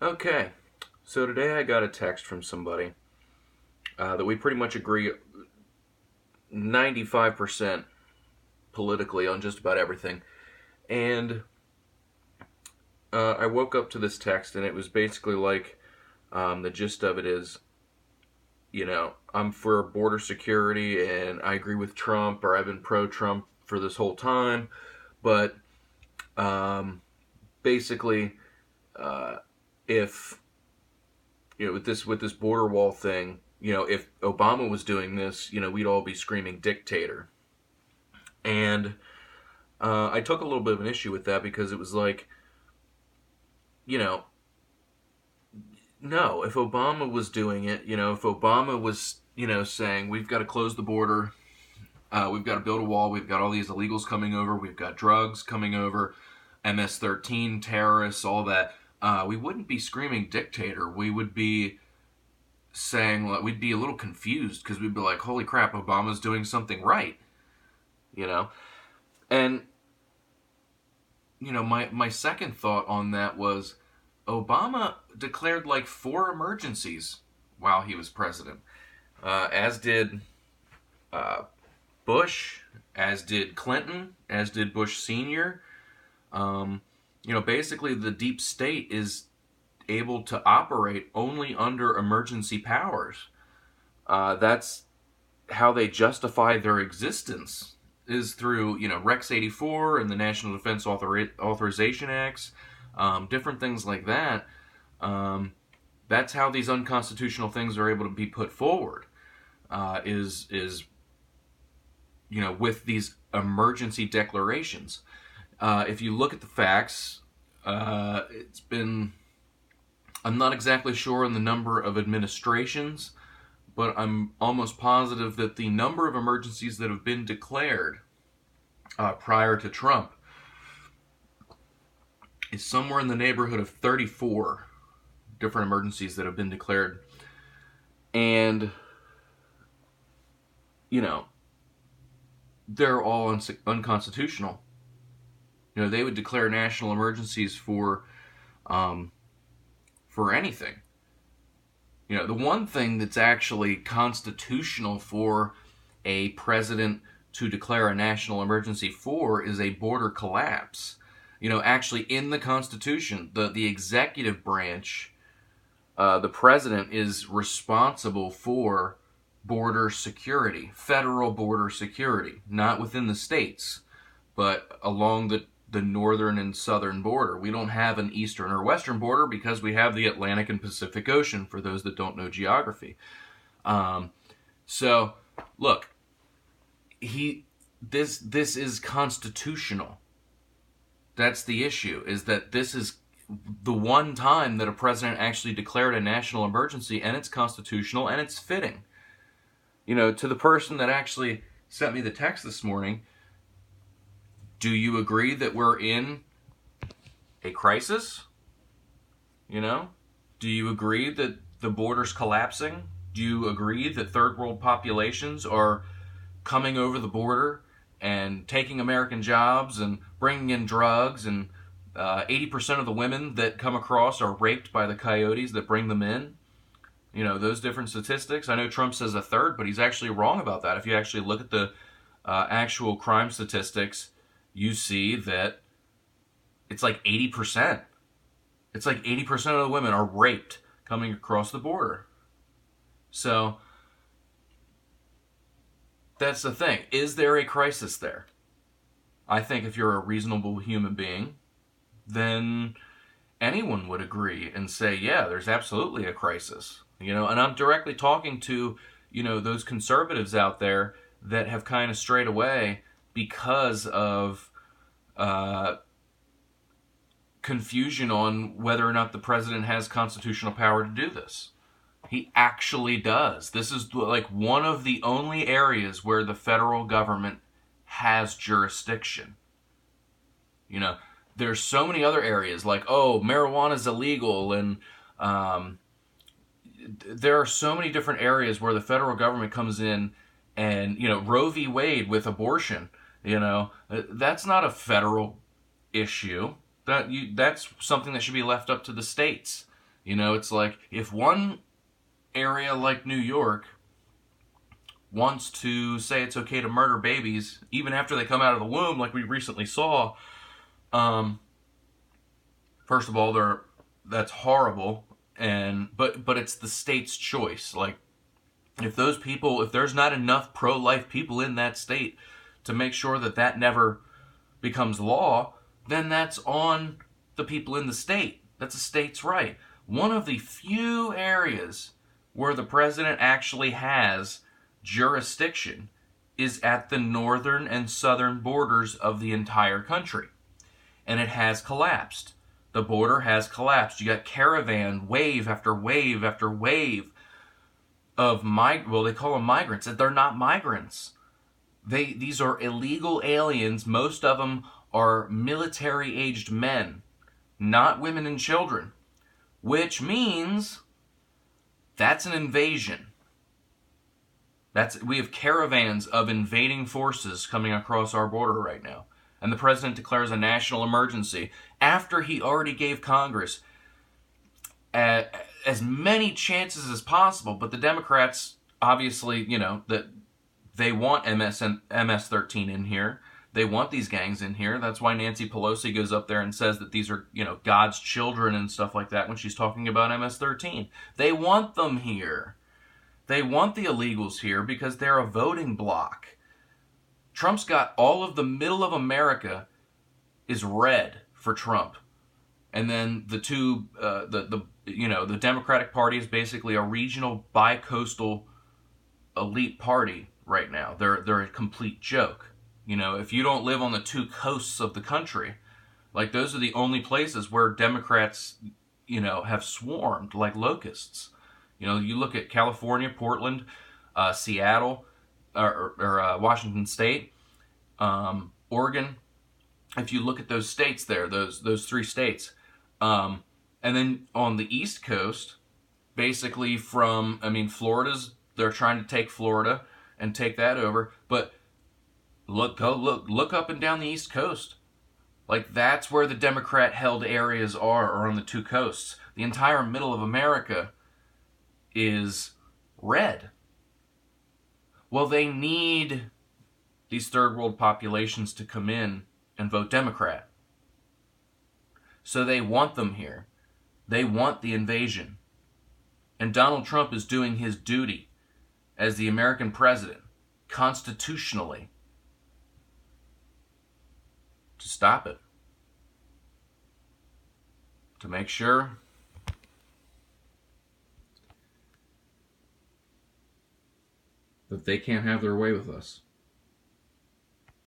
Okay, so today I got a text from somebody that we pretty much agree 95% politically on just about everything. And I woke up to this text, and it was basically like the gist of it is, I'm for border security and I agree with Trump, or I've been pro Trump for this whole time. But um, basically, uh, if with this border wall thing, if Obama was doing this, we'd all be screaming dictator. And I took a little bit of an issue with that because it was like, you know, no, if Obama was doing it, if Obama was, saying we've got to close the border, we've got to build a wall, we've got all these illegals coming over, we've got drugs coming over, MS-13 terrorists, all that, we wouldn't be screaming dictator. We would be saying, like, we'd be a little confused because we'd be like, holy crap, Obama's doing something right, you know? And, my second thought on that was Obama declared like 4 emergencies while he was president, as did uh, Bush, as did Clinton, as did Bush Sr. Basically, the deep state is able to operate only under emergency powers. That's how they justify their existence is through Rex 84 and the National Defense Authorization Acts, different things like that. That's how these unconstitutional things are able to be put forward. Is with these emergency declarations. If you look at the facts, it's been. I'm not exactly sure on the number of administrations, but I'm almost positive that the number of emergencies that have been declared prior to Trump is somewhere in the neighborhood of 34 different emergencies that have been declared. And, they're all unconstitutional. They would declare national emergencies for anything. The one thing that's actually constitutional for a president to declare a national emergency for is a border collapse. Actually in the Constitution, the executive branch, the president is responsible for border security, federal border security, not within the states, but along the northern and southern border. We don't have an eastern or western border because we have the Atlantic and Pacific Ocean, for those that don't know geography. So, look, this is constitutional. That's the issue, is that this is the one time that a president actually declared a national emergency, and it's constitutional, and it's fitting. To the person that actually sent me the text this morning, do you agree that we're in a crisis? Do you agree that the border's collapsing? Do you agree that third world populations are coming over the border and taking American jobs and bringing in drugs, and 80% of the women that come across are raped by the coyotes that bring them in? Those different statistics. I know Trump says a third, but he's actually wrong about that. If you actually look at the actual crime statistics, you see that it's like 80%. It's like 80% of the women are raped coming across the border. So, that's the thing. Is there a crisis there? I think if you're a reasonable human being, then anyone would agree and say, yeah, there's absolutely a crisis. And I'm directly talking to, those conservatives out there that have kind of strayed away because of confusion on whether or not the president has constitutional power to do this. He actually does. This is like one of the only areas where the federal government has jurisdiction. There's so many other areas like, marijuana is illegal, and there are so many different areas where the federal government comes in, and Roe v. Wade with abortion. That's not a federal issue. That's something that should be left up to the states. You know, it's like if one area like New York wants to say it's okay to murder babies even after they come out of the womb, like we recently saw, um, first of all, that's horrible, and but it's the state's choice. Like if those people, if there's not enough pro-life people in that state to make sure that that never becomes law, then that's on the people in the state. That's a state's right. One of the few areas where the president actually has jurisdiction is at the northern and southern borders of the entire country. And it has collapsed. The border has collapsed. You got caravan wave after wave after wave of they call them migrants. They're not migrants. These are illegal aliens. Most of them are military-aged men, not women and children, which means that's an invasion. We have caravans of invading forces coming across our border right now. And the president declares a national emergency after he already gave Congress as many chances as possible. But the Democrats, obviously, that they want MS-13 in here. They want these gangs in here. That's why Nancy Pelosi goes up there and says that these are, God's children and stuff like that when she's talking about MS-13. They want them here. They want the illegals here because they're a voting bloc. Trump's got all of the middle of America is red for Trump. And then the Democratic Party is basically a regional bi-coastal elite party right now. They're a complete joke. If you don't live on the two coasts of the country, like those are the only places where Democrats, have swarmed like locusts. You look at California, Portland, Seattle, or Washington State, Oregon. If you look at those states there, those three states, and then on the East Coast, basically Florida's, they're trying to take Florida and take that over, but look up and down the East Coast. Like that's where the Democrat-held areas are on the two coasts. The entire middle of America is red. Well, they need these third world populations to come in and vote Democrat. So they want them here. They want the invasion. And Donald Trump is doing his duty as the American president, constitutionally, to stop it. To make sure that they can't have their way with us.